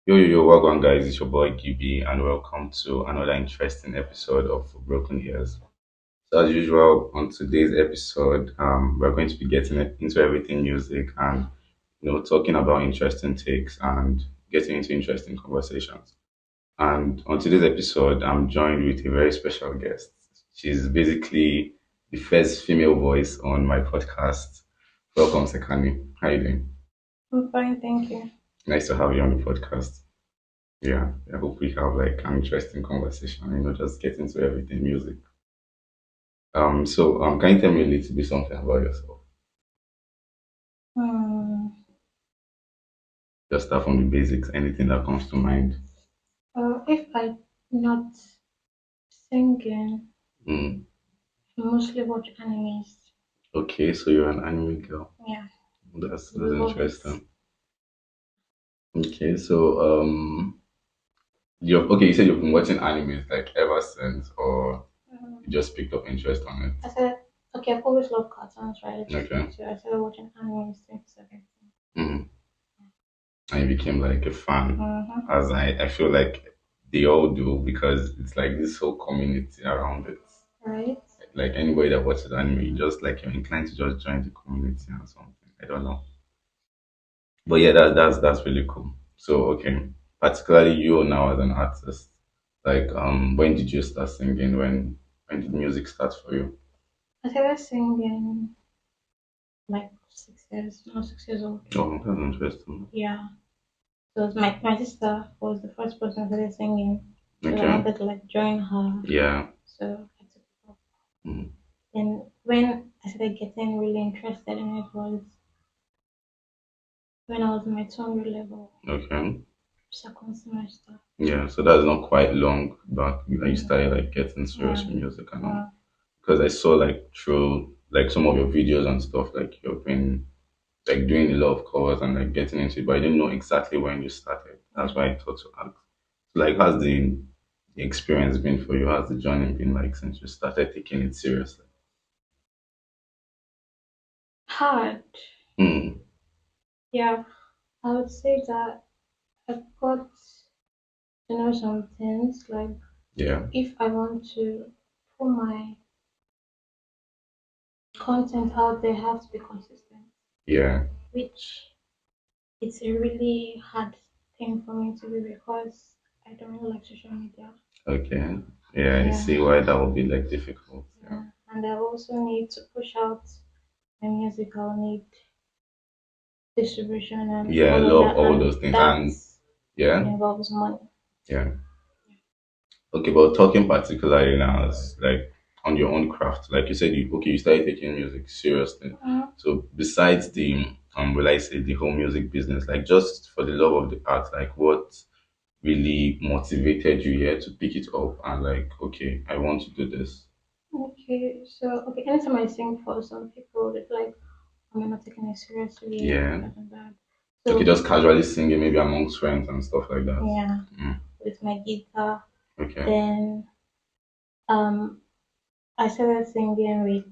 Welcome guys, it's your boy GB and welcome to another interesting episode of Broken Ears. So as usual, on today's episode, we're going to be getting into everything music and talking about interesting takes and getting into interesting conversations. And on today's episode, I'm joined with a very special guest. She's basically the first female voice on my podcast. Welcome, Sekani. How you doing? I'm fine, thank you. Nice to have you on the podcast. Yeah, I hope we have like an interesting conversation, just get into everything music. Can you tell me a little bit something about yourself? Hmm. Just start from the basics, anything that comes to mind. If I not singing, Mm. I mostly watch animes. Okay, so you're an anime girl. Yeah, That's love it. interesting. Okay, you said you've been watching animes like ever since, or you just picked up interest on it. I said, okay, I've always loved cartoons, right? Okay. So I started watching animes since 17. Mm. And you became like a fan, Mm-hmm. as I feel like they all do because it's like this whole community around it. Right? Like anybody that watches anime, you just like you're inclined to just join the community or something. I don't know, but yeah, that's really cool. So okay, particularly you now as an artist, like when did you start singing? When did music start for you? I started singing like 6 years, no, 6 years old. Oh, that's interesting. Yeah. So my sister was the first person who started singing. So I Okay, wanted to like join her. yeah. So I took it up. Mm. And when I started getting really interested in it was when I was in my 200 level, Okay, second semester. yeah. So that's not quite long back when you Mm, started like getting serious yeah, with music and all. uh, Because I saw like through like some of your videos and stuff, like you've been like doing a lot of covers and like getting into it, but I didn't know exactly when you started. That's why I thought to ask. Like, how's the experience been for you? How's the journey been like since you started taking it seriously? hard. Hmm. Yeah, I would say that I've got to know some things. Like, Yeah. if I want to put my content out there, I have to be consistent, Yeah. which it's a really hard thing for me to do because I don't really like social media. Okay. Yeah, I Yeah, see why that would be like difficult. Yeah. yeah. And I also need to push out my music. I'll need distribution and Yeah, I all of love that, all and those things. that And yeah, involves money. yeah. Okay, but talking particularly now, like on your own craft, like you said, you started taking music seriously. Mhm. So besides the will I say the whole music business, like just for the love of the art, like what really motivated you here to pick it up and like, okay, I want to do this. Okay, so okay, anytime I sing for some people, it's like I'm not taking it seriously, Yeah. that and that. Okay, So just casually singing maybe amongst friends and stuff like that. yeah, Mm. with my guitar, Okay. then um, I started singing with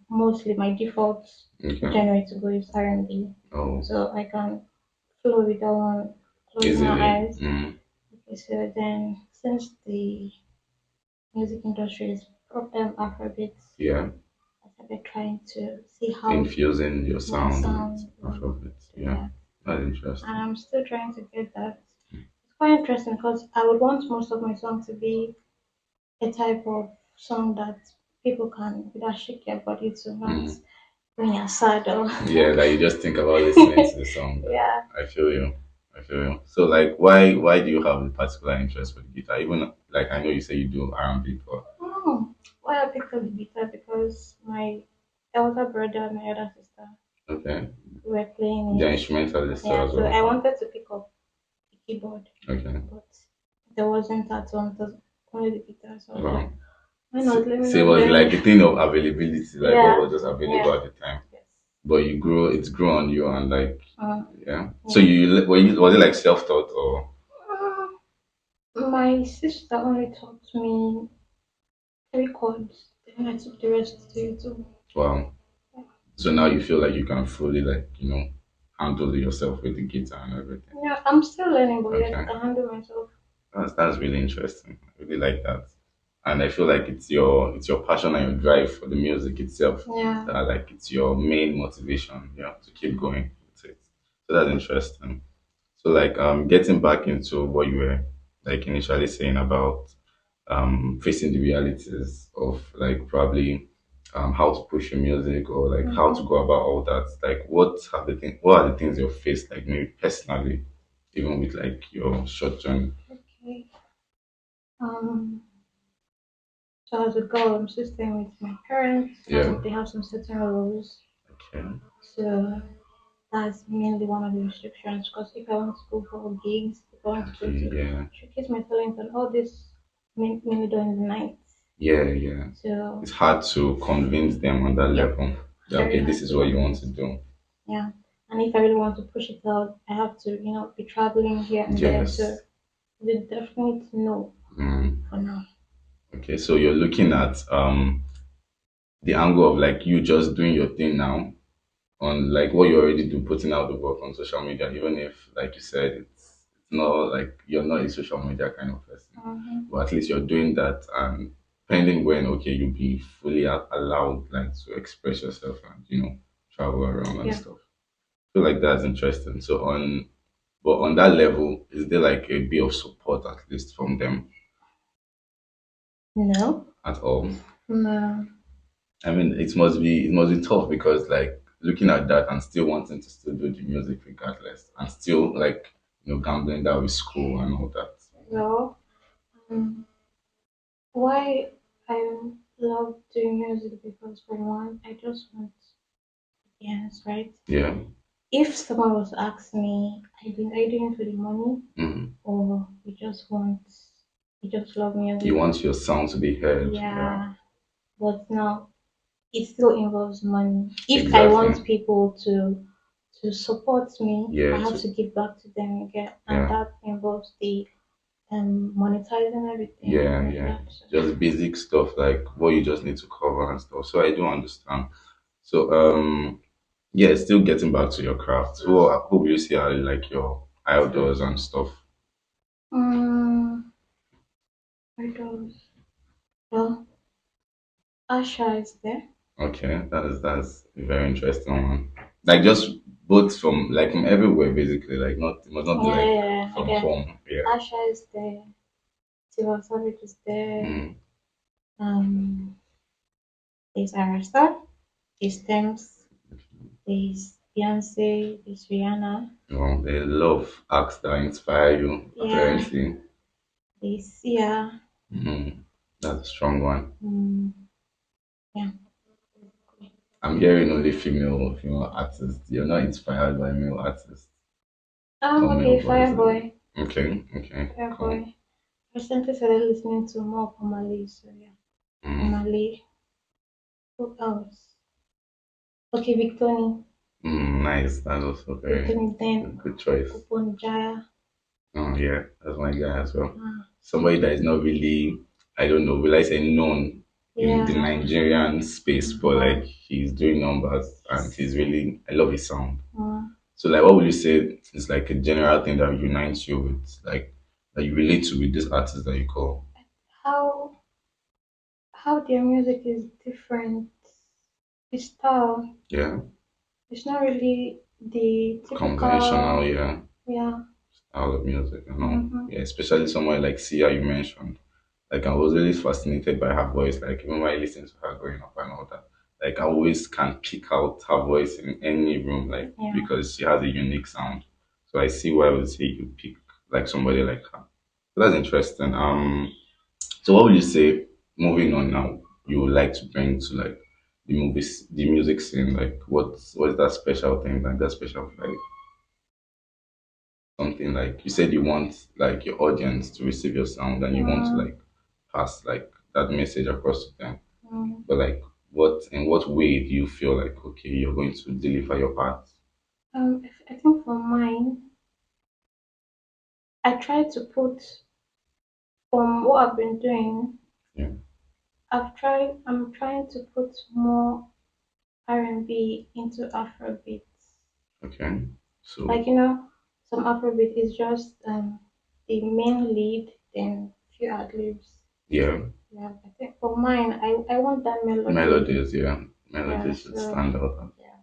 mostly my default Okay. genre to go is R&B, Oh, so I can flow with that one, close my easily. eyes. Mm. Okay, so then since the music industry is afrobeats, Yeah. I started trying to see how Infusing your my sound with sound will Afrobeats. do Yeah. that. That's And interesting. I'm still trying to get that. It's quite interesting because I would want most of my song to be a type of song that people can either shake their body to, not Mm. when you're sad or Yeah, like you just think about listening to the song. yeah. I feel you. I feel you. So like why do you have a particular interest with guitar? Even like I know you say you do R&B, but Why I picked up the guitar because my elder brother and my elder sister okay. were playing The it. instrumentalist Yeah, as so well. I wanted to pick up the keyboard, Okay. but there wasn't that one. It was only the guitar. So I was like, Wow. why So, not? Let me so it not was learn. like a thing of availability, like what Yeah, was just available yeah, at the time. yes. But it's grew on you and like yeah. So Yeah. was it like self taught or My sister only taught me three chords, then I took the rest to YouTube. wow. So now you feel like you can fully like, handle yourself with the guitar and everything. Yeah, I'm still learning, but yes, I Okay, can handle myself. that's really interesting. I really like that, and I feel like it's your passion and your drive for the music itself Yeah. that like it's your main motivation, yeah, to keep going with it. So that's interesting. So like getting back into what you were like initially saying about facing the realities of like probably how to push your music or like how to Mm-hmm. go about all that. Like what are the things you've faced like maybe personally, even with like your short journey? Okay. Um, so as a girl, I'm still staying with my parents, Yeah. and they have some certain rules. Okay. So that's mainly one of the restrictions. Because if I want to go for gigs, if I want to go Okay, to yeah. showcase my talent and all this, mainly during the night. Yeah, yeah. So It's hard to convince them on that yep, level that very okay, this hard is to what you want to convince. do. Yeah. And if I really want to push it out, I have to, be traveling here and there. So Yes. they definitely know Mm. for now. Okay, so you're looking at the angle of like you just doing your thing now on like what you already do, putting out the work on social media, even if like you said it's not like you're not a social media kind of person, Mm-hmm. but at least you're doing that and pending when okay you'll be fully allowed like to express yourself and travel around and Yeah. stuff. I feel like that's interesting. So on that level, is there like a bit of support at least from them No. at all? No. I mean, it must be tough because like looking at that and still wanting to still do the music regardless, and still like gambling that with school and all that. Well, um, why I love doing music because for one, I just want yes, right? Yeah. If someone was to ask me, are you doing it for the money Hmm. or you just love You music? want your sound to be heard. Yeah. Yeah. But now it still involves money. If I want Exactly. people to support me, I Yeah. have to give back to them again, and Yeah. that involves the monetizing everything Yeah. and all Yeah. that. So, Just basic stuff like what you just need to cover and stuff. So I do understand. So yeah, still getting back to your craft. Who will you say are like your idols and stuff? um, idols. Well, Asha is there. Okay, that's a very interesting one. Like just both from everywhere basically. Like not it must not be Yeah, like yeah, yeah. from Again, home. Yeah. Asha is there. Tiwa Savage is there. Mm. Um, there's Arasta. There's Thames. There's Beyonce. There's Rihanna. Well, a lot of acts that inspire you Yeah. apparently. There's Sia. Mm. That's a strong one. Mm, yeah. I'm hearing only female artists. You're not inspired by male artists or male Okay, voices. Fireboy. Okay, okay, cool. Fireboy. Recently started listening to more Omali, so yeah. Mm. Omali. Who else? Okay, Victoni. Nice. That's also very Victoni then good choice. Oponjaya. Oh yeah, that's my guy as well. Ah, Somebody that is not really, I don't know, will I say known in the yeah. Nigerian space, but like he's doing numbers and he's really, I love his sound. Mm. So like, what would you say is like a general thing that unites you with, like that you relate to with this artist that you call? How how their music is different. The style. Yeah, It's not really the conventional, typical. yeah, Yeah. style of music, Mm-hmm. Yeah, especially somewhere like Sia you mentioned. Like I was always fascinated by her voice. Like even when I listened to her growing up and all that, like I always can pick out her voice in any room, like Yeah. because she has a unique sound. So I see why I would say you pick like somebody like her. So that's interesting. So what would you say? Moving on now, you would like to bring to like the music scene. Like what's that special thing? Like that special like something like you said you want like your audience to receive your sound and you want to Mm, like pass like that message across to them. mm. But like what in what way do you feel like okay you're going to deliver your part? I think for mine, I try to put from what I've been doing. Yeah. I'm trying to put more R&B into Afrobeats. Okay. So Like some Afrobeat is just the main lead, then few ad libs. yeah, Yeah, I think for mine, I want that melody. melodies, yeah, Yeah, melodies should so stand out. yeah.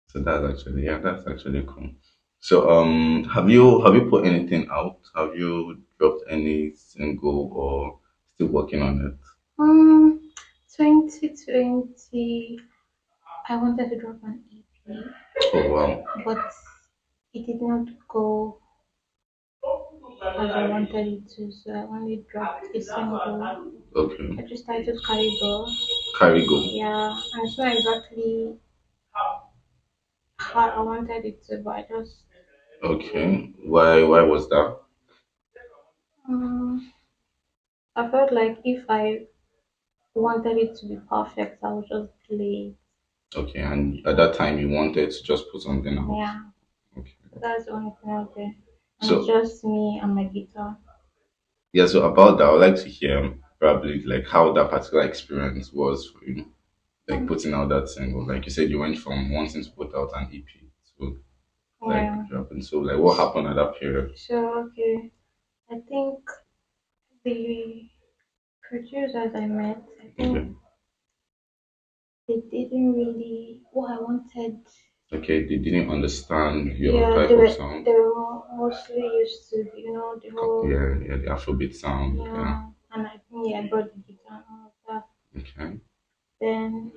So that's actually cool. So have you put anything out? Have you dropped any single or still working on it? Um, 2020, I wanted to drop an EP, Oh wow. but it did not go as I wanted it to, so I only dropped a single. Okay. I just titled Carry Go. Carry go. Yeah, and it's not exactly how I wanted it to, but I just Okay. Why was that? um, I felt like if I wanted it to be perfect, I would just play Okay, and at that time you wanted to just put something it. out. Yeah, Okay. so that's the only thing out there, and it's So just me and my guitar. yeah, so about that, I would like to hear probably like how that particular experience was for you, like Mm, putting out that single. Like you said, you went from wanting to put out an EP to like yeah. dropping. So like, what happened at that period? So okay, I think the producers I met, I think Okay. they didn't really what I wanted. Okay, they didn't understand your Yeah, type of sound. they were mostly used to the whole Yeah, yeah, the Afrobeat sound. Yeah. yeah, and I think yeah, I brought the guitar and all of that. Okay. Then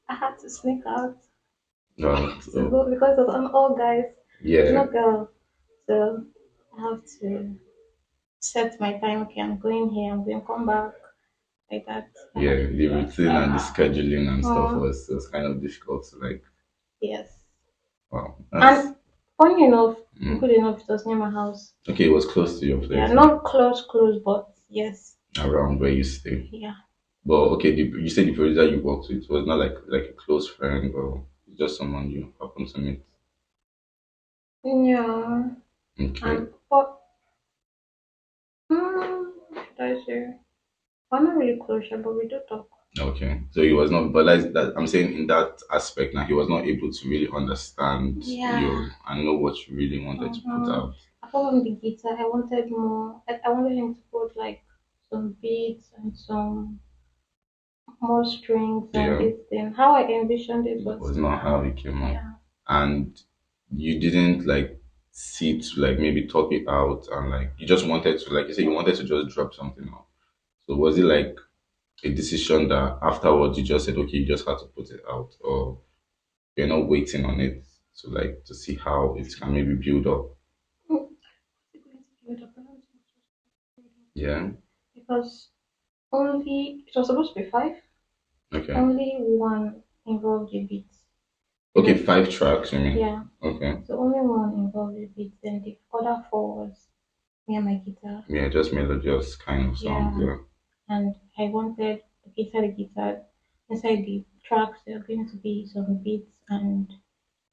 I had to sneak out Well, to go because it was an all guys. There's yeah, no girl, so I have to set my time. Okay, I'm going here. I'm going to come back like that. I yeah, have to the do that. routine and the scheduling and stuff Uh, was kind of difficult to like. yes. Wow, that's And funny enough, mm. good enough, it was near my house. Okay. It was close to your Yeah, place, yeah, not close, close, but yes. around where you stay. Yeah. But okay, you said the producer you worked with was not like a close friend or just someone you happen to meet. Yeah. Okay, And but what should I say? We're not really close, yeah, but we do talk. okay. So he was not, but like that, I'm saying in that aspect now, he was not able to really understand Yeah. you and know what you really wanted to put Mm-hmm. out. Apart from the guitar, I wanted more. I wanted him to put like some beats and some more strings and Yeah, this thing. How I envisioned it it was, was not how it came out, yeah. and you didn't like sit to like maybe talk it out and like you just wanted to like you said you wanted to just drop something out. So was it like a decision that afterwards you just said okay you just had to put it out or you're not waiting on it to like to see how it can maybe build up? Mm, it's going to build up, I don't think it's going to build up. Yeah. Because only it was supposed to be five. Okay. Only one involved a beat. Okay, Then 5 tracks, you mean? yeah, Okay. so only one involved a beat. Then the other four was me and my guitar. Yeah, just melodious kind of sound. Yeah, Yeah. and I wanted the guitar inside the tracks. There are going to be some beats and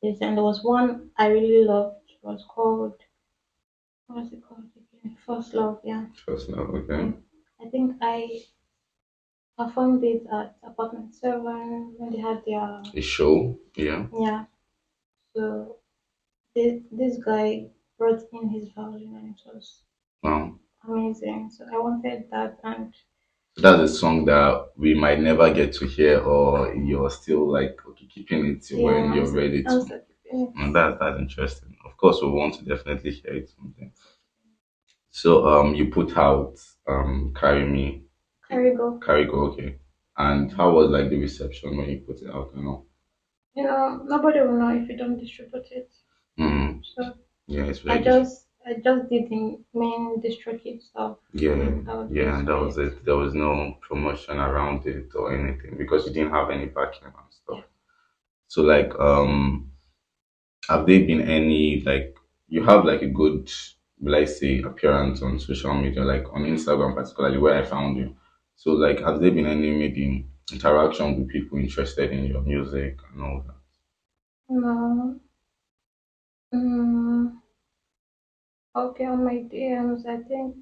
this. And there was one I really loved. It was called what was it called again? First Love. Yeah, Just now, yeah. okay. I think I performed it at Apartment 7 when they had their A show. Yeah. yeah. So this guy brought in his violin and it was Wow. amazing. So I wanted that and So that's a song that we might never get to hear, or you're still like okay, keeping it till yeah, when you're ready I'm to. still keeping it. And that's interesting. Of course, we want to definitely hear it someday. So you put out "Carry Me," Carry go. "Carry Go," okay. And how was like the reception when you put it out? You know. Nobody will know if you don't distribute it. Mm, So yeah, it's I very difficult. just I just did the main distribute stuff. Yeah, That was yeah, that basically was it. it. There was no promotion around it or anything because you didn't have any backing and stuff. Yeah. So like have there been any like you have like a good let's say appearance on social media, like on Instagram particularly where I found you. So like have there been any maybe interaction with people interested in your music and all that? No. Mm, okay, on my DMs, I think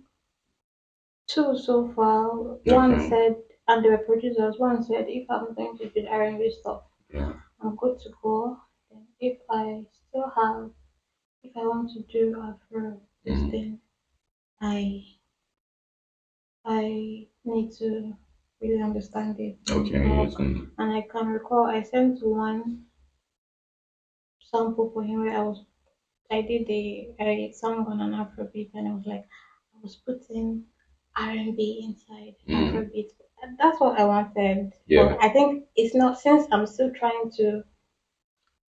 two so far. One Okay. said, and they were producers. One said, if I'm going to do R&B stuff, Yeah. I'm good to go. if I still have, if I want to do Afro this Mm. thing, I I need to really understand it and Okay, you talk. can. And I can recall I sent one sample for him where I did a song on an Afrobeat and I was like I was putting R&B inside Mm. Afrobeat. And that's what I wanted. But Yeah. I think it's not since I'm still trying to.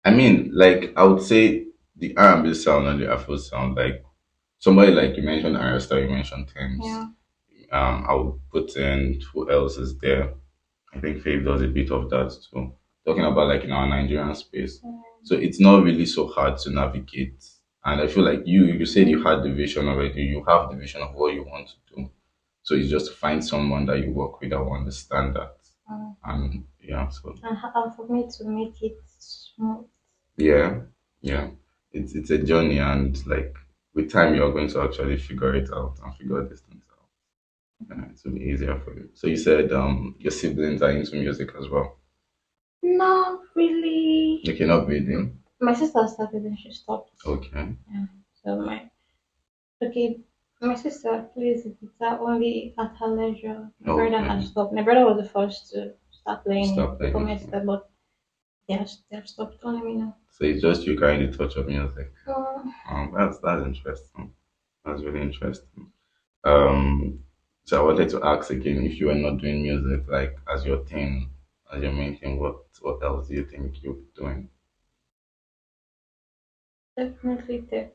I mean, like I would say the R&B sound and the Afro sound, like somebody like you mentioned Arista, you mentioned Thames. Yeah. I would put in who else is there. I think Faith does a bit of that too. Talking about like in our Nigerian space. So it's not really so hard to navigate. And I feel like you said you had the vision already. You have the vision of what you want to do. So it's just to find someone that you work with that will understand that. Mm. And yeah, so And for me to make it smooth. yeah, yeah. It's a journey and like with time you're going to actually figure it out and figure these things out. It will be easier for you. So you said your siblings are into music as well. Not really. Okay, not reading. My sister started and she stopped. Okay. Yeah. So okay, my sister plays the guitar only at her leisure. My brother has Okay. stopped. My brother was the first to start playing Stop it before playing. my sister, but they've stopped. Don't let me know. So it's just you carrying the touch of music. Um, That's interesting. That's really interesting. Um, so I wanted to ask again if you were not doing music like as your thing, as your main thing, what else do you think you'll be doing? definitely tech.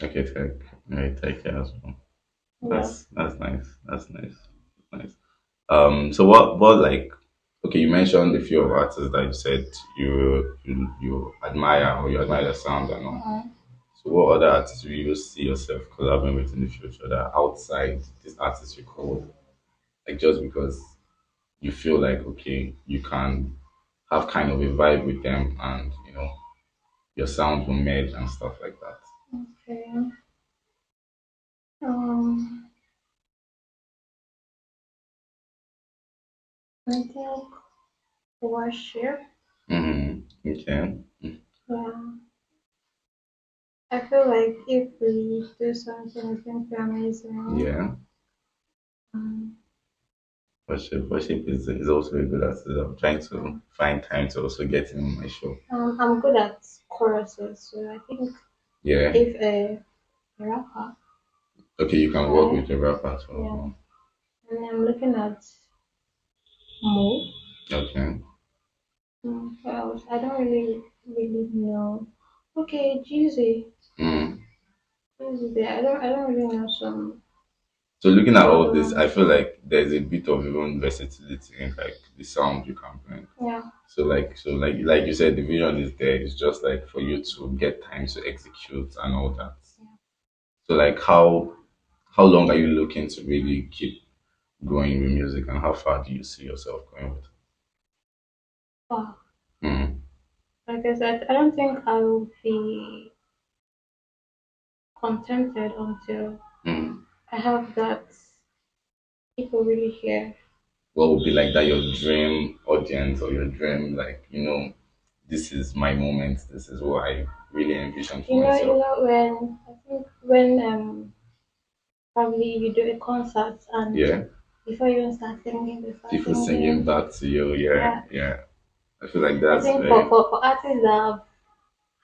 Okay, tech. Right, tech yeah, as well. Yeah. That's nice. That's nice. Nice. So what like okay, you mentioned a few of artists that you said you admire or you admire the sound and all. Uh, So what other artists will you see yourself collaborating with in the future that are outside these artists you called? Like just because you feel like okay, you can have kind of a vibe with them and your sound will merge and stuff like that. okay. Um, I think worship. Okay. Yeah. I feel like if we do something, it's going to be amazing. Yeah. Um, Worship is also a good artist. I'm trying yeah. to find time to also get him on my show. I'm good at choruses, so I think Yeah. if a rapper, Okay, you can work try, with a rapper as yeah. well. And I'm looking at Mo. Okay. What else? I don't really know. Okay, Jeezy. Mm. Jeezy there. I don't really know So looking at some all other this, I ones. feel like there's a bit of even versatility in like the sound you can bring. Yeah. So like you said, the vision is there. It's just like for you to get time to execute and all that. So like how long are you looking to really keep going with music and how far do you see yourself going with Wow. it? Mm. Like I said, I don't think I will be contented until Mm. I have that people really hear. What would be like that your dream audience or your dream like, this is my moment, this is what I really envision for You myself. know when I think when probably you do a concert and Yeah. before you even start singing, they start People singing singing. back to you, yeah, Yeah, yeah. I feel like I that's think very for artists that have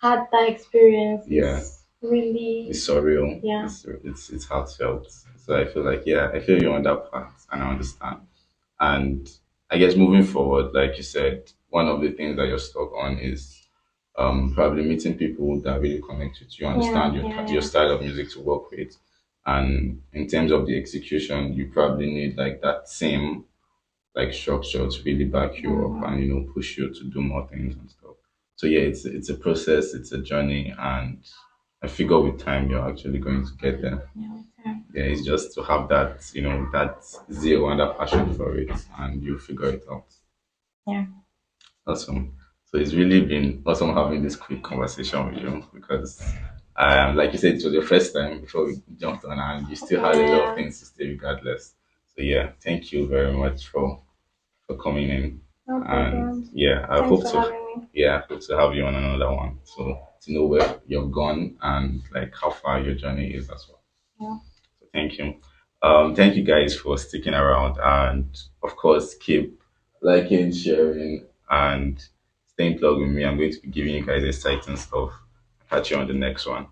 had that experience, yeah. it's really It's surreal. yeah It's heartfelt. So I feel like yeah, I feel you on that part and I understand. And I guess moving forward, like you said, one of the things that you're stuck on is probably meeting people that really connect with you, yeah understand your yeah style of music to work with. And in terms of the execution, you probably need like that same like structure to really back you up mm-hmm. and push you to do more things and stuff. So yeah, it's a process, it's a journey, and I figure with time you're actually going to get there. Yeah with time. Yeah, it's just to have that that zeal and that passion for it, and you figure it out. Yeah. Awesome. So it's really been awesome having this quick conversation with you because, like you said, it was your first time before we jumped on, and you still had a lot of Yeah, things to say regardless. So yeah, thank you very much for coming in. no And problem. yeah, I Thanks hope for to having me. Yeah, good to have you on another one. So to know where you're gone and like how far your journey is as well. Yeah. So thank you. Thank you guys for sticking around, and of course keep liking, sharing, and staying plugged with me. I'm going to be giving you guys exciting stuff. Catch you on the next one.